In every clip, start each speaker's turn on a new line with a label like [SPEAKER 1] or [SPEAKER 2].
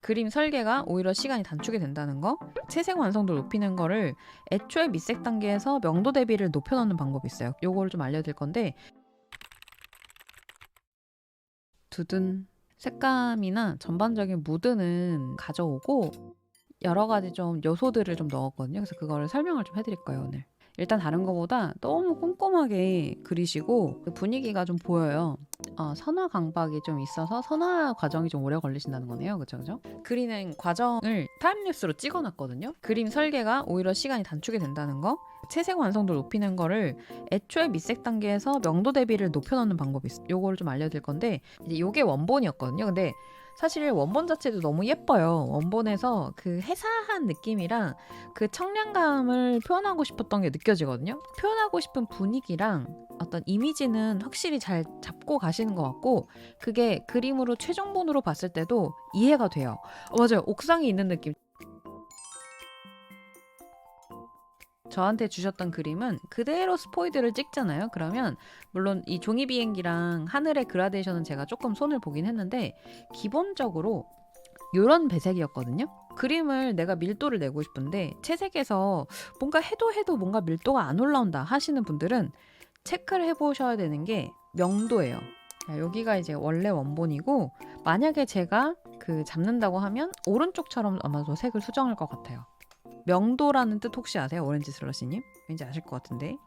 [SPEAKER 1] 그림 설계가 오히려 시간이 단축이 된다는 거, 채색 완성도를 높이는 거를 애초에 밑색 단계에서 명도 대비를 높여놓는 방법이 있어요. 요거를 좀 알려드릴 건데, 두둔 색감이나 전반적인 무드는 가져오고 여러 가지 좀 요소들을 좀 넣었거든요. 그래서 그거를 설명을 좀 해드릴 거예요, 오늘. 일단 다른 거보다 너무 꼼꼼하게 그리시고 그 분위기가 좀 보여요. 선화 강박이 좀 있어서 선화 과정이 좀 오래 걸리신다는 거네요. 그쵸, 그죠? 그리는 과정을 타임랩스로 찍어놨거든요. 그림 설계가 오히려 시간이 단축이 된다는 거, 채색 완성도를 높이는 거를 애초에 밑색 단계에서 명도 대비를 높여놓는 방법이 있어요. 요거를 좀 알려드릴 건데, 이제 요게 원본이었거든요. 근데 사실 원본 자체도 너무 예뻐요. 원본에서 그 해사한 느낌이랑 그 청량감을 표현하고 싶었던 게 느껴지거든요. 표현하고 싶은 분위기랑 어떤 이미지는 확실히 잘 잡고 가시는 것 같고, 그게 그림으로 최종본으로 봤을 때도 이해가 돼요. 맞아요. 옥상이 있는 느낌. 저한테 주셨던 그림은 그대로 스포이드를 찍잖아요. 그러면 물론 이 종이 비행기랑 하늘의 그라데이션은 제가 조금 손을 보긴 했는데 기본적으로 이런 배색이었거든요. 그림을 내가 밀도를 내고 싶은데 채색에서 뭔가 해도 뭔가 밀도가 안 올라온다 하시는 분들은 체크를 해보셔야 되는 게 명도예요. 자, 여기가 이제 원래 원본이고, 만약에 제가 그 잡는다고 하면 오른쪽처럼 아마도 색을 수정할 것 같아요. 명도라는 뜻 혹시 아세요? 오렌지 슬러시님? 왠지 아실 것 같은데.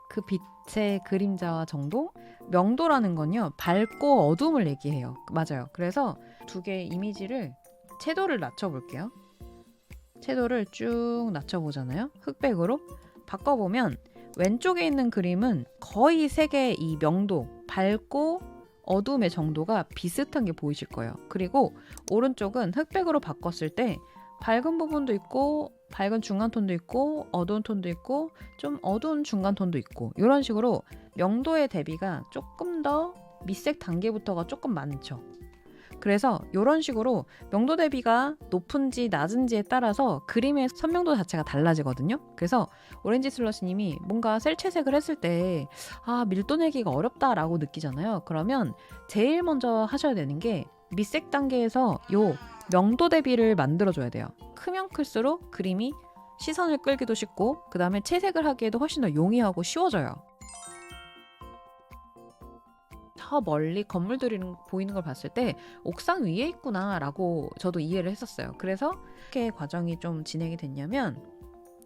[SPEAKER 1] 그 빛의 그림자와 정도? 명도라는 건요, 밝고 어둠을 얘기해요. 맞아요. 그래서 두 개의 이미지를 채도를 낮춰볼게요. 채도를 쭉 낮춰보잖아요. 흑백으로. 바꿔보면 왼쪽에 있는 그림은 거의 색의 이 명도, 밝고 어둠의 정도가 비슷한 게 보이실 거예요. 그리고 오른쪽은 흑백으로 바꿨을 때 밝은 부분도 있고 밝은 중간톤도 있고 어두운 톤도 있고 좀 어두운 중간톤도 있고, 이런 식으로 명도의 대비가 조금 더 밑색 단계부터가 조금 많죠. 그래서 이런 식으로 명도 대비가 높은지 낮은지에 따라서 그림의 선명도 자체가 달라지거든요. 그래서 오렌지 슬러시님이 뭔가 셀채색을 했을 때 밀도 내기가 어렵다라고 느끼잖아요. 그러면 제일 먼저 하셔야 되는 게 밑색 단계에서 요 명도 대비를 만들어줘야 돼요. 크면 클수록 그림이 시선을 끌기도 쉽고, 그 다음에 채색을 하기에도 훨씬 더 용이하고 쉬워져요. 저 멀리 건물들이 보이는 걸 봤을 때 옥상 위에 있구나 라고 저도 이해를 했었어요. 그래서 어떻게 과정이 좀 진행이 됐냐면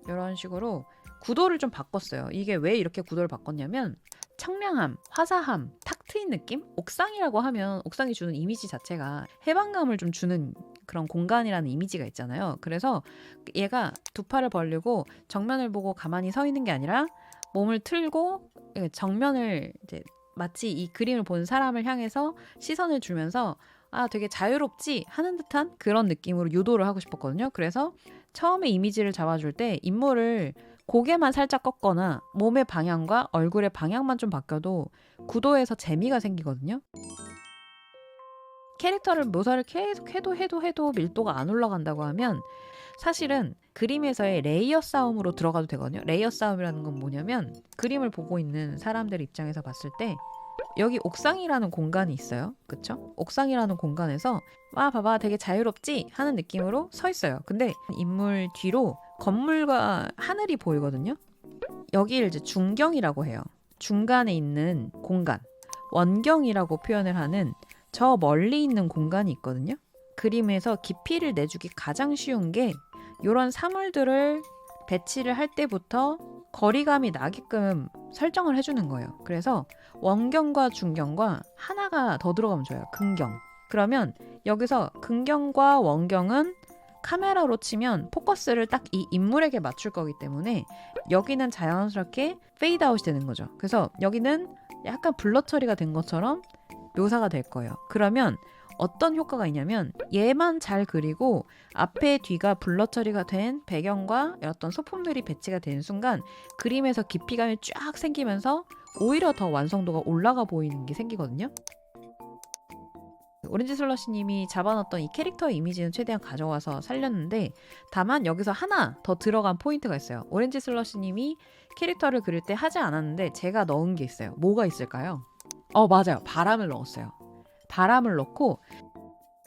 [SPEAKER 1] 이런 식으로 구도를 좀 바꿨어요. 이게 왜 이렇게 구도를 바꿨냐면 청량함, 화사함, 탁 트인 느낌? 옥상이라고 하면 옥상이 주는 이미지 자체가 해방감을 좀 주는 그런 공간이라는 이미지가 있잖아요. 그래서 얘가 두 팔을 벌리고 정면을 보고 가만히 서 있는 게 아니라 몸을 틀고 정면을 이제 마치 이 그림을 본 사람을 향해서 시선을 주면서 되게 자유롭지 하는 듯한 그런 느낌으로 유도를 하고 싶었거든요. 그래서 처음에 이미지를 잡아줄 때 인물을 고개만 살짝 꺾거나 몸의 방향과 얼굴의 방향만 좀 바뀌어도 구도에서 재미가 생기거든요. 캐릭터를 묘사를 계속 해도 밀도가 안 올라간다고 하면 사실은 그림에서의 레이어 싸움으로 들어가도 되거든요. 레이어 싸움이라는 건 뭐냐면 그림을 보고 있는 사람들 입장에서 봤을 때 여기 옥상이라는 공간이 있어요. 그쵸? 옥상이라는 공간에서 봐봐 되게 자유롭지? 하는 느낌으로 서 있어요. 근데 인물 뒤로 건물과 하늘이 보이거든요. 여기를 이제 중경이라고 해요. 중간에 있는 공간. 원경이라고 표현을 하는 저 멀리 있는 공간이 있거든요. 그림에서 깊이를 내주기 가장 쉬운 게 이런 사물들을 배치를 할 때부터 거리감이 나게끔 설정을 해주는 거예요. 그래서 원경과 중경과 하나가 더 들어가면 좋아요. 근경. 그러면 여기서 근경과 원경은 카메라로 치면 포커스를 딱 이 인물에게 맞출 거기 때문에 여기는 자연스럽게 페이드아웃이 되는 거죠. 그래서 여기는 약간 블러 처리가 된 것처럼 묘사가 될 거예요. 그러면 어떤 효과가 있냐면 얘만 잘 그리고 앞에 뒤가 블러 처리가 된 배경과 어떤 소품들이 배치가 되는 순간 그림에서 깊이감이 쫙 생기면서 오히려 더 완성도가 올라가 보이는 게 생기거든요. 오렌지 슬러시님이 잡아놨던 이 캐릭터의 이미지는 최대한 가져와서 살렸는데, 다만 여기서 하나 더 들어간 포인트가 있어요. 오렌지 슬러시님이 캐릭터를 그릴 때 하지 않았는데 제가 넣은 게 있어요. 뭐가 있을까요? 맞아요. 바람을 넣었어요. 바람을 넣고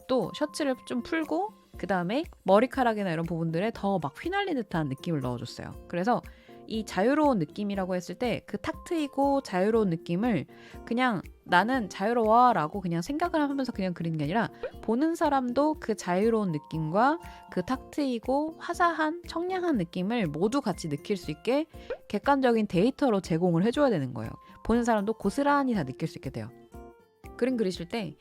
[SPEAKER 1] 옷도 셔츠를 좀 풀고 그 다음에 머리카락이나 이런 부분들에 더 막 휘날린 듯한 느낌을 넣어줬어요. 그래서 이 자유로운 느낌이라고 했을 때 그 탁 트이고 자유로운 느낌을 그냥 나는 자유로워 라고 그냥 생각을 하면서 그냥 그리는 게 아니라 보는 사람도 그 자유로운 느낌과 그 탁 트이고 화사한 청량한 느낌을 모두 같이 느낄 수 있게 객관적인 데이터로 제공을 해줘야 되는 거예요. 보는 사람도 고스란히 다 느낄 수 있게 돼요. 그림 그리실 때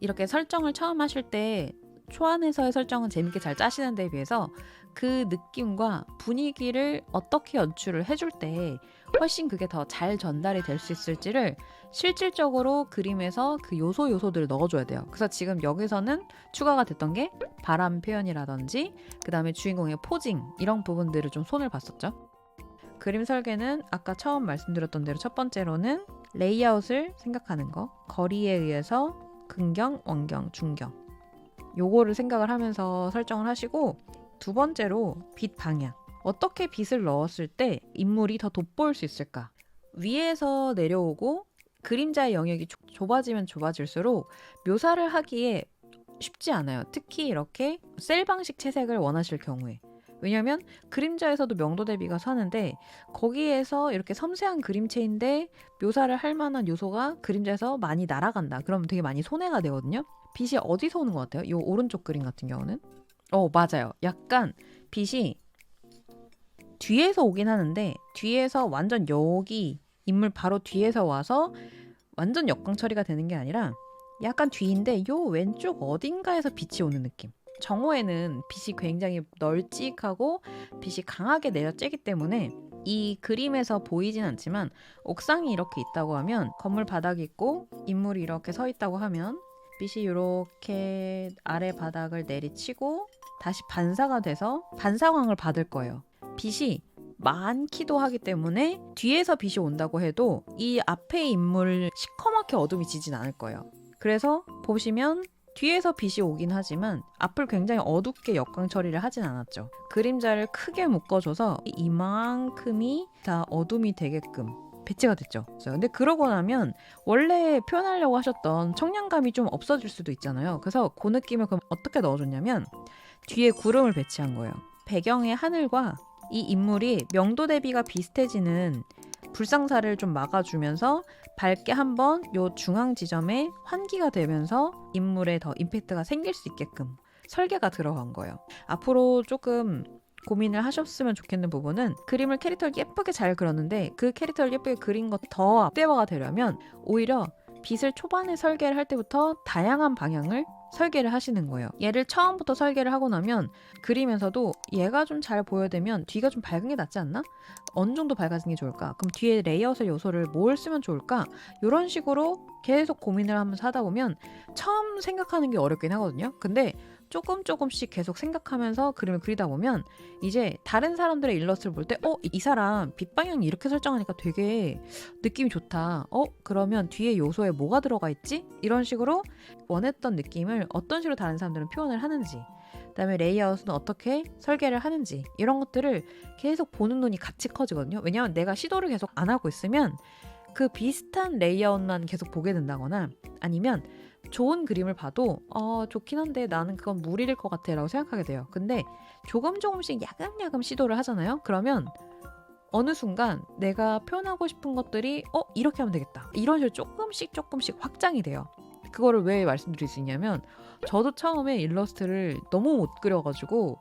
[SPEAKER 1] 이렇게 설정을 처음 하실 때 초안에서의 설정은 재밌게 잘 짜시는 데에 비해서 그 느낌과 분위기를 어떻게 연출을 해줄 때 훨씬 그게 더 잘 전달이 될 수 있을지를 실질적으로 그림에서 그 요소들을 넣어줘야 돼요. 그래서 지금 여기서는 추가가 됐던 게 바람 표현이라든지 그 다음에 주인공의 포징 이런 부분들을 좀 손을 봤었죠. 그림 설계는 아까 처음 말씀드렸던 대로 첫 번째로는 레이아웃을 생각하는 거, 거리에 의해서 근경, 원경, 중경 요거를 생각을 하면서 설정을 하시고, 두 번째로 빛 방향. 어떻게 빛을 넣었을 때 인물이 더 돋보일 수 있을까? 위에서 내려오고 그림자의 영역이 좁아지면 좁아질수록 묘사를 하기에 쉽지 않아요. 특히 이렇게 셀 방식 채색을 원하실 경우에. 왜냐면 그림자에서도 명도 대비가 사는데 거기에서 이렇게 섬세한 그림체인데 묘사를 할 만한 요소가 그림자에서 많이 날아간다. 그러면 되게 많이 손해가 되거든요. 빛이 어디서 오는 것 같아요? 이 오른쪽 그림 같은 경우는 맞아요. 약간 빛이 뒤에서 오긴 하는데 뒤에서 완전 여기 인물 바로 뒤에서 와서 완전 역광 처리가 되는 게 아니라 약간 뒤인데 요 왼쪽 어딘가에서 빛이 오는 느낌. 정오에는 빛이 굉장히 널찍하고 빛이 강하게 내려쬐기 때문에 이 그림에서 보이진 않지만 옥상이 이렇게 있다고 하면 건물 바닥이 있고 인물이 이렇게 서 있다고 하면 빛이 이렇게 아래 바닥을 내리치고 다시 반사가 돼서 반사광을 받을 거예요. 빛이 많기도 하기 때문에 뒤에서 빛이 온다고 해도 이 앞에 인물 시커멓게 어둠이 지진 않을 거예요. 그래서 보시면 뒤에서 빛이 오긴 하지만 앞을 굉장히 어둡게 역광 처리를 하진 않았죠. 그림자를 크게 묶어줘서 이만큼이 다 어둠이 되게끔 배치가 됐죠. 근데 그러고 나면 원래 표현하려고 하셨던 청량감이 좀 없어질 수도 있잖아요. 그래서 그 느낌을 그럼 어떻게 넣어줬냐면 뒤에 구름을 배치한 거예요. 배경의 하늘과 이 인물이 명도 대비가 비슷해지는 불상사를 좀 막아주면서 밝게 한번 요 중앙 지점에 환기가 되면서 인물에 더 임팩트가 생길 수 있게끔 설계가 들어간 거예요. 앞으로 조금 고민을 하셨으면 좋겠는 부분은 그림을 캐릭터를 예쁘게 잘 그렸는데 그 캐릭터를 예쁘게 그린 것 더 앞대화가 되려면 오히려 빛을 초반에 설계를 할 때부터 다양한 방향을 설계를 하시는 거예요. 얘를 처음부터 설계를 하고 나면 그리면서도 얘가 좀 잘 보여되면 뒤가 좀 밝은 게 낫지 않나? 어느 정도 밝아지는 게 좋을까? 그럼 뒤에 레이아웃의 요소를 뭘 쓰면 좋을까? 이런 식으로 계속 고민을 하면서 하다 보면 처음 생각하는 게 어렵긴 하거든요. 근데 조금씩 계속 생각하면서 그림을 그리다 보면 이제 다른 사람들의 일러스트를 볼 때 이 사람 빛 방향이 이렇게 설정하니까 되게 느낌이 좋다. 그러면 뒤에 요소에 뭐가 들어가 있지? 이런 식으로 원했던 느낌을 어떤 식으로 다른 사람들은 표현을 하는지, 그다음에 레이아웃은 어떻게 설계를 하는지 이런 것들을 계속 보는 눈이 같이 커지거든요. 왜냐하면 내가 시도를 계속 안 하고 있으면 그 비슷한 레이아웃만 계속 보게 된다거나 아니면 좋은 그림을 봐도 좋긴 한데 나는 그건 무리일 것 같아 라고 생각하게 돼요. 근데 조금씩 야금야금 시도를 하잖아요. 그러면 어느 순간 내가 표현하고 싶은 것들이 이렇게 하면 되겠다. 이런 식으로 조금씩 확장이 돼요. 그거를 왜 말씀드릴 수 있냐면 저도 처음에 일러스트를 너무 못 그려가지고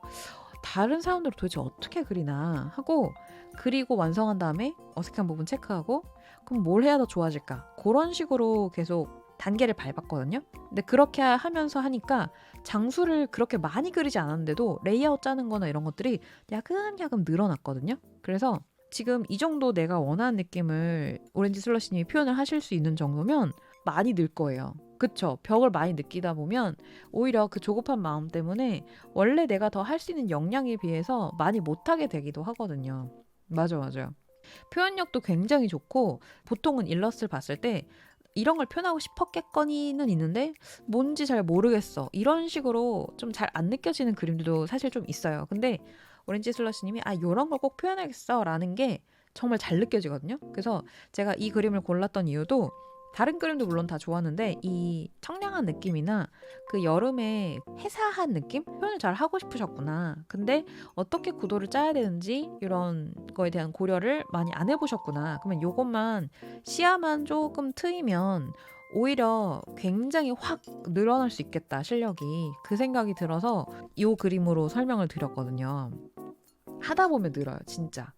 [SPEAKER 1] 다른 사람들은 도대체 어떻게 그리나 하고 그리고 완성한 다음에 어색한 부분 체크하고 그럼 뭘 해야 더 좋아질까? 그런 식으로 계속 단계를 밟았거든요. 근데 그렇게 하면서 하니까 장수를 그렇게 많이 그리지 않았는데도 레이아웃 짜는 거나 이런 것들이 야금야금 늘어났거든요. 그래서 지금 이 정도 내가 원하는 느낌을 오렌지 슬러시님이 표현을 하실 수 있는 정도면 많이 늘 거예요. 그쵸? 벽을 많이 느끼다 보면 오히려 그 조급한 마음 때문에 원래 내가 더 할 수 있는 역량에 비해서 많이 못하게 되기도 하거든요. 맞아요. 표현력도 굉장히 좋고 보통은 일러스트를 봤을 때 이런 걸 표현하고 싶었겠거니는 있는데 뭔지 잘 모르겠어. 이런 식으로 좀 잘 안 느껴지는 그림들도 사실 좀 있어요. 근데 오렌지 슬러시님이 이런 걸 꼭 표현하겠어 라는 게 정말 잘 느껴지거든요. 그래서 제가 이 그림을 골랐던 이유도 다른 그림도 물론 다 좋았는데 이 청량한 느낌이나 그 여름의 해사한 느낌? 표현을 잘 하고 싶으셨구나. 근데 어떻게 구도를 짜야 되는지 이런 거에 대한 고려를 많이 안 해보셨구나. 그러면 요것만 시야만 조금 트이면 오히려 굉장히 확 늘어날 수 있겠다, 실력이. 그 생각이 들어서 이 그림으로 설명을 드렸거든요. 하다 보면 늘어요, 진짜.